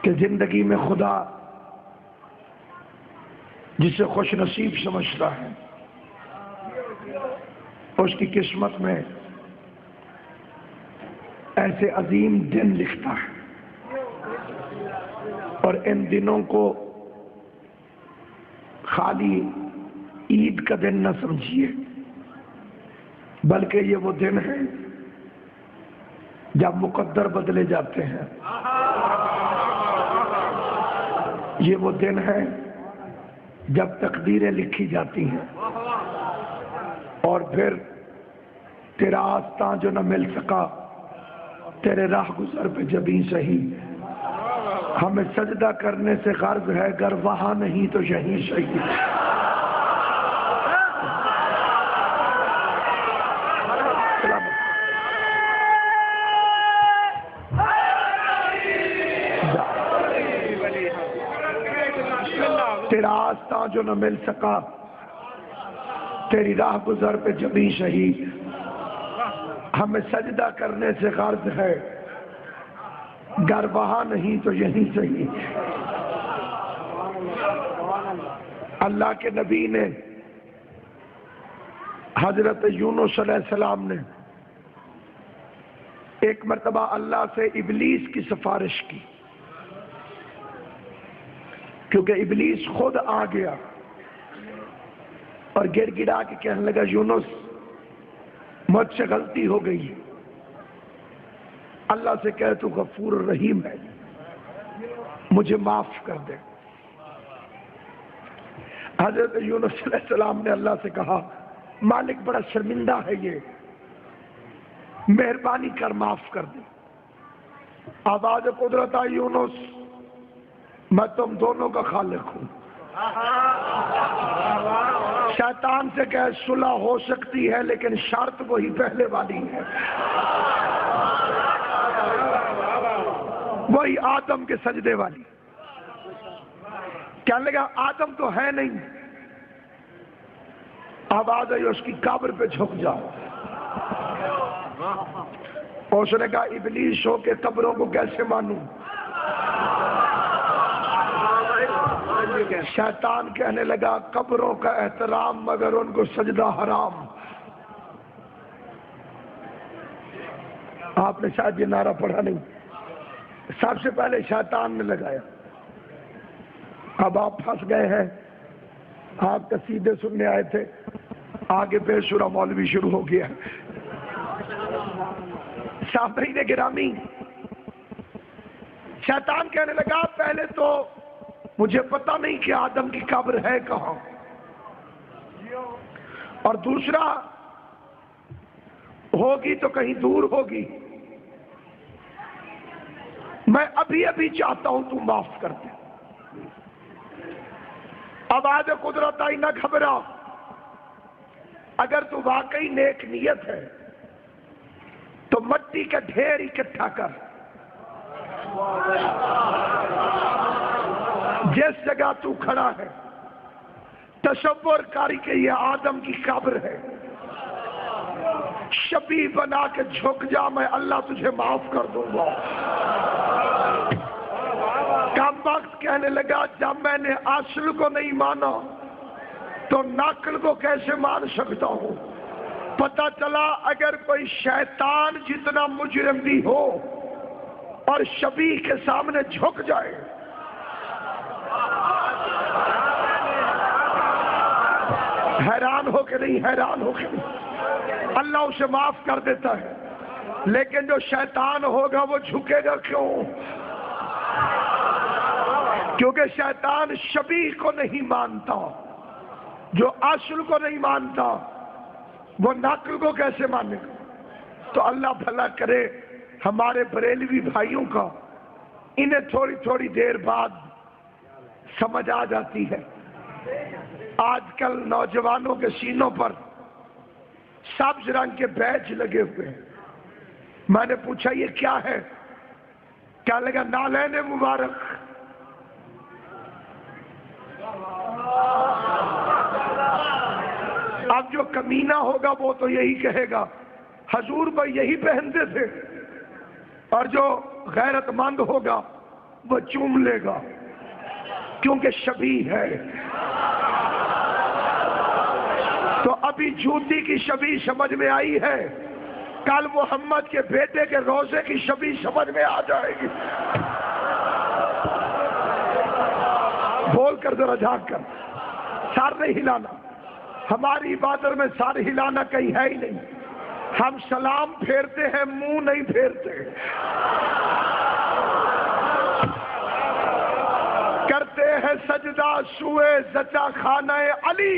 کہ زندگی میں خدا جسے خوش نصیب سمجھتا ہے اس کی قسمت میں ایسے عظیم دن لکھتا ہے، اور ان دنوں کو خالی عید کا دن نہ سمجھیے، بلکہ یہ وہ دن ہے جب مقدر بدلے جاتے ہیں، یہ وہ دن ہے جب تقدیریں لکھی جاتی ہیں، اور پھر تیرا آستاں جو نہ مل سکا تیرے راہ گزر پہ جبیں سہی، ہمیں سجدہ کرنے سے غرض ہے گر وہاں نہیں تو یہیں سہی۔ تیرا آستاں جو نہ مل سکا تیری راہ گزر پہ جبیں سہی، ہمیں سجدہ کرنے سے غرض ہے گر وہاں نہیں تو یہیں سہی۔ اللہ کے نبی نے حضرت یونس علیہ السلام نے ایک مرتبہ اللہ سے ابلیس کی سفارش کی، کیونکہ ابلیس خود آ گیا اور گر گڑا کے کہنے لگا یونس مجھ سے غلطی ہو گئی، اللہ سے کہے تو غفور الرحیم ہے، مجھے معاف کر دے۔ حضرت یونس علیہ السلام نے اللہ سے کہا مالک بڑا شرمندہ ہے یہ، مہربانی کر معاف کر دے۔ آواز قدرت آئی یونس میں تم دونوں کا خالق ہوں۔ شیطان سے کہے صلح ہو سکتی ہے لیکن شرط وہی پہلے والی ہے، وہی آدم کے سجدے والی۔ کہنے لگا آدم تو ہے نہیں، آواز آئی اس کی قبر پہ جھک جاؤ۔ اس نے کہا ابلیس ہو کے قبروں کو کیسے مانوں؟ شیطان کہنے لگا قبروں کا احترام مگر ان کو سجدہ حرام۔ آپ نے شاید یہ نعرہ پڑھا نہیں، سب سے پہلے شیطان نے لگایا۔ اب آپ پھنس گئے ہیں، آپ قصیدے سننے آئے تھے، آگے بے سورہ مولوی شروع ہو گیا۔ سامعین گرامی، شیطان کہنے لگا پہلے تو مجھے پتہ نہیں کہ آدم کی قبر ہے کہاں، اور دوسرا ہوگی تو کہیں دور ہوگی، میں ابھی ابھی چاہتا ہوں تو معاف کر دے۔ آواز قدرت آئی نہ گھبرا، اگر تو واقعی نیک نیت ہے تو مٹی کا ڈھیر اکٹھا کر، جس جگہ تو کھڑا ہے تصور کاری کہ یہ آدم کی قبر ہے، شبیہ بنا کے جھک جا، میں اللہ تجھے معاف کر دوں گا۔ کم وقت کہنے لگا جب میں نے اصل کو نہیں مانا تو نقل کو کیسے مان سکتا ہوں؟ پتہ چلا اگر کوئی شیطان جتنا مجرم بھی ہو اور شبیہ کے سامنے جھک جائے، حیران ہو کے نہیں، حیران ہو کے نہیں، اللہ اسے معاف کر دیتا ہے، لیکن جو شیطان ہوگا وہ جھکے گا کیوں؟ کیونکہ شیطان شبیہ کو نہیں مانتا، جو اصل کو نہیں مانتا وہ نقل کو کیسے مانے گا؟ تو اللہ بھلا کرے ہمارے بریلوی بھائیوں کا، انہیں تھوڑی تھوڑی دیر بعد سمجھ آ جاتی ہے۔ آج کل نوجوانوں کے سینوں پر سبز رنگ کے بیج لگے ہوئے ہیں، میں نے پوچھا یہ کیا ہے؟ کیا لگا نالین مبارک۔ اب جو کمینہ ہوگا وہ تو یہی کہے گا حضور بھائی یہی پہنتے تھے، اور جو غیرت مند ہوگا وہ چوم لے گا، کیونکہ شبیہ ہے۔ تو ابھی جوتی کی شبیہ سمجھ میں آئی ہے، کل محمد کے بیٹے کے روزے کی شبیہ سمجھ میں آ جائے گی۔ بول کر ذرا جھانک کر، سر نہیں ہلانا، ہماری عبادت میں سر ہلانا کہیں ہے ہی نہیں، ہم سلام پھیرتے ہیں، منہ نہیں پھیرتے، کرتے ہیں سجدہ سوئے زچا خانہ علی،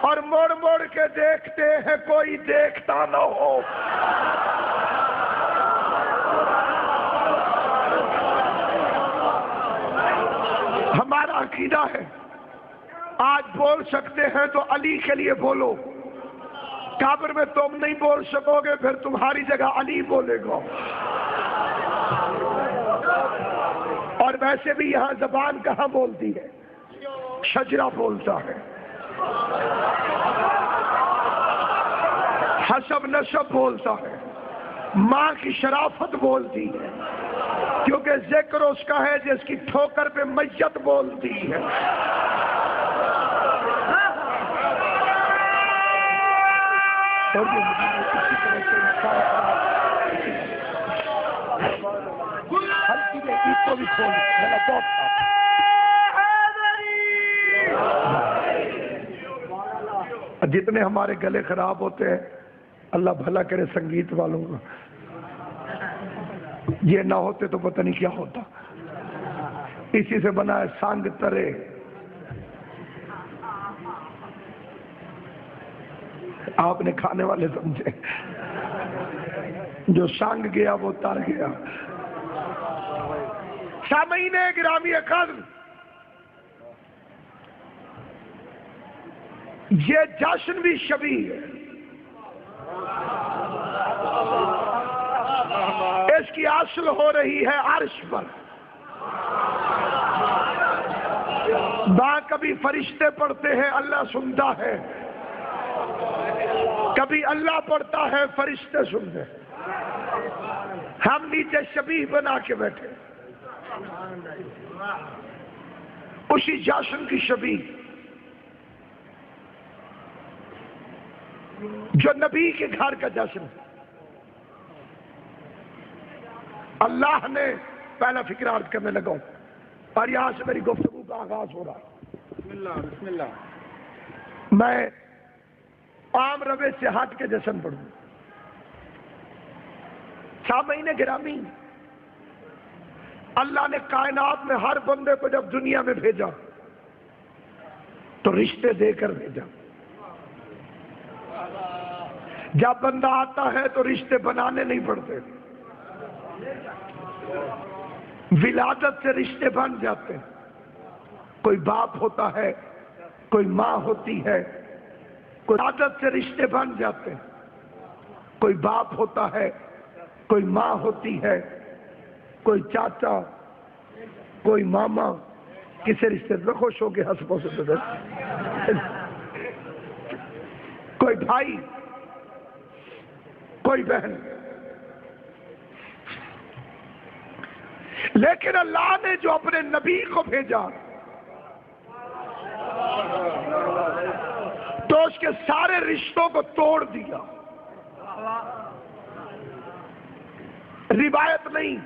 اور موڑ موڑ کے دیکھتے ہیں کوئی دیکھتا نہ ہو۔ ہمارا عقیدہ ہے، آج بول سکتے ہیں تو علی کے لیے بولو، قبر میں تم نہیں بول سکو گے، پھر تمہاری جگہ علی بولے گا۔ اور ویسے بھی یہاں زبان کہاں بولتی ہے؟ شجرہ بولتا ہے، حسب نسب بولتا ہے، ماں کی شرافت بولتی ہے، کیونکہ ذکر اس کا ہے جس کی ٹھوکر پہ میت بولتی ہے۔ جتنے ہمارے گلے خراب ہوتے ہیں، اللہ بھلا کرے سنگیت والوں کو، یہ نہ ہوتے تو پتہ نہیں کیا ہوتا۔ اسی سے بنا ہے سانگ ترے، آپ نے کھانے والے سمجھے، جو سانگ گیا وہ تر گیا۔ سامعین گرامی قدر، یہ جشن بھی شبیہ ہے، اس کی اصل ہو رہی ہے عرش پر۔ کبھی فرشتے پڑھتے ہیں، اللہ سنتا ہے، کبھی اللہ پڑھتا ہے، فرشتے سنتے ہیں، ہم نیچے شبیہ بنا کے بیٹھے، اسی جشن کی شبیہ جو نبی کے گھر کا جشن ہے۔ اللہ نے پہلا فکر عرض کرنے لگا ہوں، اور یہاں سے میری گفتگو کا آغاز ہو رہا ہے۔ بسم اللہ۔ میں عام روش سے ہٹ کے جشن پڑھوں۔ سامعین گرامی، اللہ نے کائنات میں ہر بندے کو جب دنیا میں بھیجا تو رشتے دے کر بھیجا۔ جب بندہ آتا ہے تو رشتے بنانے نہیں پڑتے، ولادت سے رشتے بن جاتے ہیں۔ کوئی باپ ہوتا ہے، کوئی ماں ہوتی ہے، کوئی ولادت سے رشتے بن جاتے ہیں۔ کوئی باپ ہوتا ہے، کوئی ماں ہوتی ہے، کوئی چاچا، کوئی ماما، کسی رشتے میں خوش ہو کے ہنسپوں سے بدل، کوئی بھائی، کوئی بہن۔ لیکن اللہ نے جو اپنے نبی کو بھیجا تو اس کے سارے رشتوں کو توڑ دیا۔ روایت نہیں،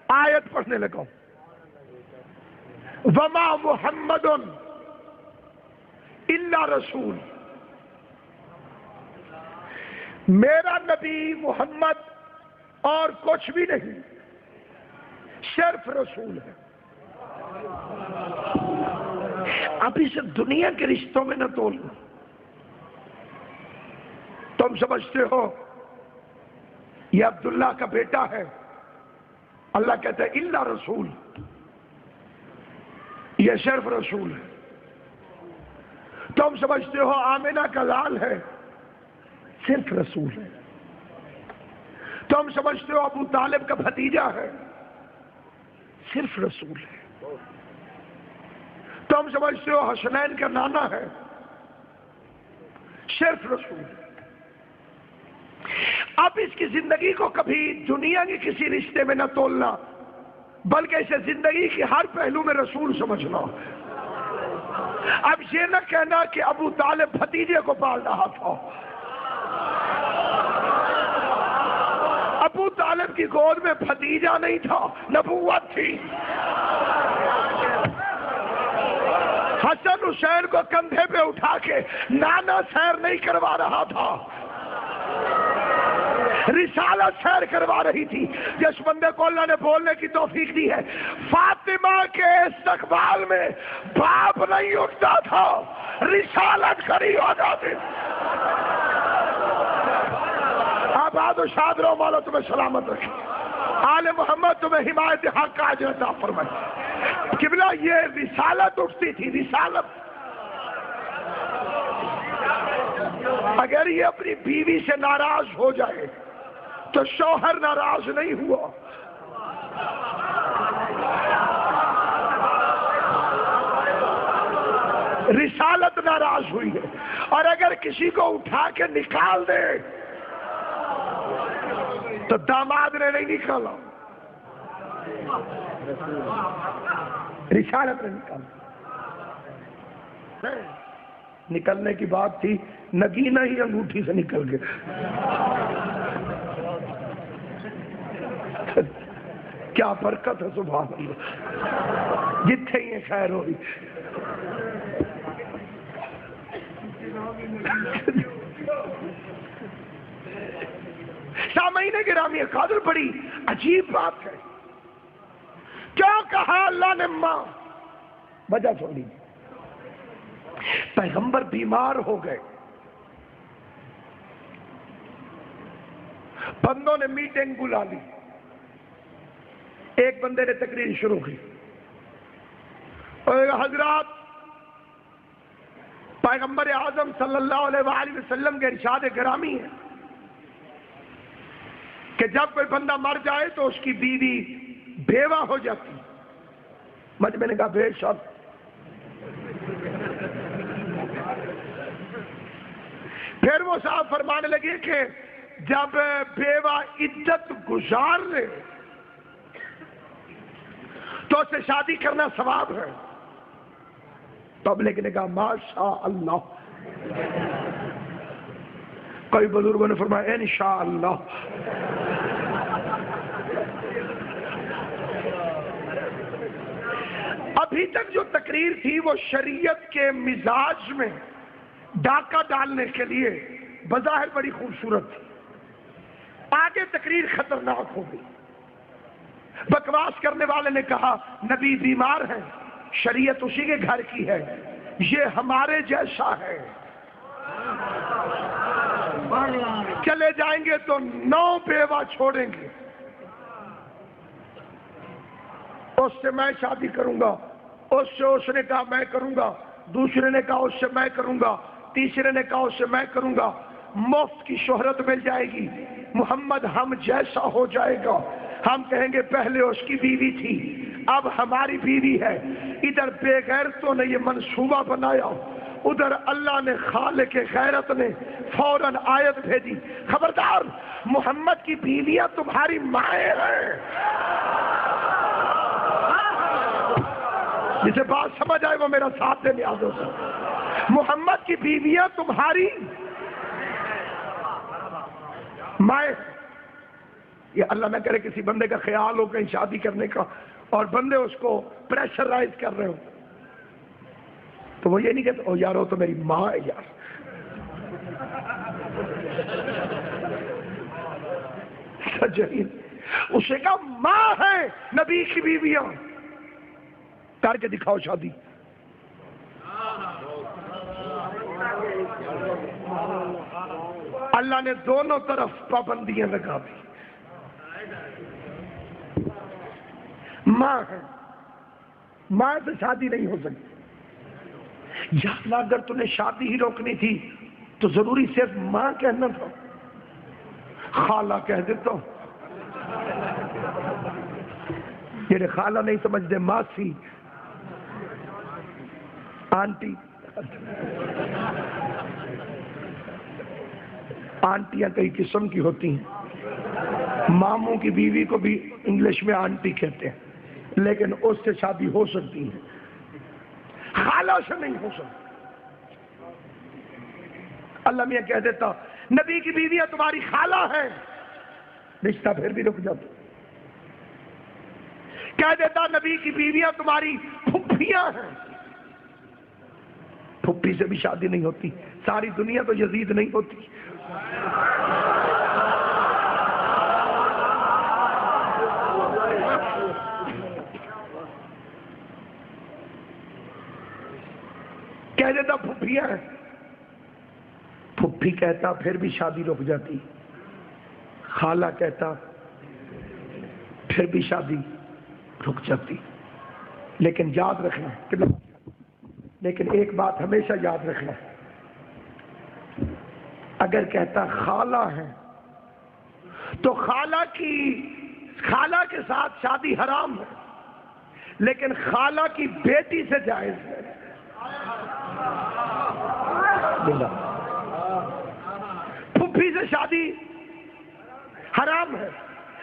آیت پڑھنے لگا۔ وما محمد الا رسول، میرا نبی محمد اور کچھ بھی نہیں، صرف رسول ہے۔ اب اسے دنیا کے رشتوں میں نہ تولنا۔ تم سمجھتے ہو یہ عبداللہ کا بیٹا ہے، اللہ کہتا ہے الا رسول، یہ صرف رسول ہے۔ تم سمجھتے ہو آمنہ کا لال ہے، صرف رسول ہے۔ تم سمجھتے ہو ابو طالب کا بھتیجا ہے، صرف رسول ہے۔ تم سمجھتے ہو حسنین کا نانا ہے، صرف رسول ہے۔ اب اس کی زندگی کو کبھی دنیا کے کسی رشتے میں نہ تولنا، بلکہ اسے زندگی کی ہر پہلو میں رسول سمجھنا۔ اب یہ نہ کہنا کہ ابو طالب بھتیجے کو پال رہا تھا، ابو طالب کی گود میں بھتیجا نہیں تھا، نبوت تھی۔ حسن حسین کو کندھے پہ اٹھا کے نانا سیر نہیں کروا رہا تھا، رسالت سیر کروا رہی تھی۔ جس بندے کو اللہ نے بولنے کی توفیق دی ہے، فاطمہ کے استقبال میں باپ نہیں اٹھتا تھا، رسالت کھڑی ہو جاتی۔ آباد و شاد رہو، مولا تمہیں سلامت رکھے، آل محمد تمہیں حمایت حق کا اجر عطا فرمائے۔ قبلہ یہ رسالت اٹھتی تھی، رسالت۔ اگر یہ اپنی بیوی سے ناراض ہو جائے تو شوہر ناراض نہیں ہوا، رسالت ناراض ہوئی ہے۔ اور اگر کسی کو اٹھا کے نکال دے تو داماد نے نہیں نکالا، رسالت نے نکالا۔ نکلنے کی بات تھی، نگینہ ہی انگوٹھی سے نکل گئے۔ کیا برکت ہے، سبحان اللہ، جتھے یہ خیر ہوئی۔ سامعین گرامی قادر، بڑی عجیب بات ہے، کیا کہا اللہ نے؟ ماں، وجہ چھوڑی، پیغمبر بیمار ہو گئے، بندوں نے میٹنگ بلا لی، ایک بندے نے تقریر شروع کی، اور حضرات، پیغمبر اعظم صلی اللہ علیہ وآلہ وسلم کے ارشاد گرامی ہے کہ جب کوئی بندہ مر جائے تو اس کی بیوی بیوہ ہو جاتی۔ میں نے کہا بے شک۔ پھر وہ صاحب فرمانے لگے کہ جب بیوہ عدت گزار لے تو اسے شادی کرنا ثواب ہے۔ پبلک نے کہا ماشاء اللہ۔ کئی بزرگوں نے فرمایا انشاءاللہ۔ ابھی تک جو تقریر تھی وہ شریعت کے مزاج میں ڈاکہ ڈالنے کے لیے بظاہر بڑی خوبصورت تھی، آگے تقریر خطرناک ہو گئی۔ بکواس کرنے والے نے کہا نبی بیمار ہیں، شریعت اسی کے گھر کی ہے، یہ ہمارے جیسا ہے، چلے جائیں گے تو 9 بیوہ چھوڑیں گے، اس سے میں شادی کروں گا، اس نے کہا میں کروں گا، دوسرے نے کہا اس سے میں کروں گا، تیسرے نے کہا اس سے میں کروں گا، مفت کی شہرت مل جائے گی، محمد ہم جیسا ہو جائے گا، ہم کہیں گے پہلے اس کی بیوی تھی اب ہماری بیوی ہے۔ ادھر بے غیرتوں نے یہ منصوبہ بنایا، ادھر اللہ نے خالق غیرت نے فوراً آیت بھیجی، خبردار محمد کی بیویاں تمہاری مائیں ہیں۔ جسے بات سمجھ آئے وہ میرا ساتھ دے نیازوں سے، محمد کی بیویاں تمہاری مائیں۔ یہ اللہ نہ کرے کسی بندے کا خیال ہو کہیں شادی کرنے کا اور بندے اس کو پریشرائز کر رہے ہو تو وہ یہ نہیں کہتے او یار وہ تو میری ماں ہے یار۔ سجین اسے کہا ماں ہے نبی کی بیویاں، کر کے دکھاؤ شادی۔ اللہ نے دونوں طرف پابندیاں لگا دی، ماں ہے، ماں سے شادی نہیں ہو سکتی۔ یا اللہ اگر تمہیں شادی ہی روکنی تھی تو ضروری صرف ماں کہنا تھا، خالہ کہہ دیتا ہوں۔ یہ خالہ نہیں سمجھتے، ماسی، آنٹی۔ آنٹیاں کئی قسم کی ہوتی ہیں، ماموں کی بیوی کو بھی انگلش میں آنٹی کہتے ہیں۔ لیکن اس سے شادی ہو سکتی ہے، خالہ سے نہیں ہو سکتی۔ اللہ میاں کہہ دیتا نبی کی بیویاں تمہاری خالہ ہیں، رشتہ پھر بھی رک جاتا۔ کہہ دیتا نبی کی بیویاں تمہاری پھپھیاں ہیں، پھپھی سے بھی شادی نہیں ہوتی۔ ساری دنیا تو یزید نہیں ہوتی۔ کہہ دیتا پھپھیاں ہیں، پھپھی کہتا پھر بھی شادی رک جاتی، خالہ کہتا پھر بھی شادی رک جاتی۔ لیکن یاد رکھنا، لیکن ایک بات ہمیشہ یاد رکھنا، اگر کہتا خالہ ہے تو خالہ کے ساتھ شادی حرام ہے، لیکن خالہ کی بیٹی سے جائز ہے۔ پھپھی سے شادی حرام ہے،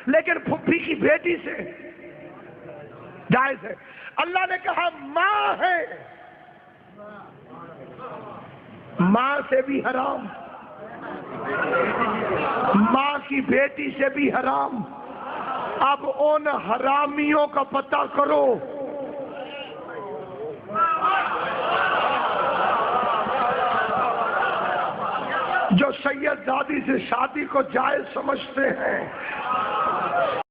لیکن پھپھی کی بیٹی سے جائز ہے۔ اللہ نے کہا ماں ہے، ماں سے بھی حرام، ماں کی بیٹی سے بھی حرام۔ اب ان حرامیوں کا پتہ کرو جو سید زادی سے شادی کو جائز سمجھتے ہیں۔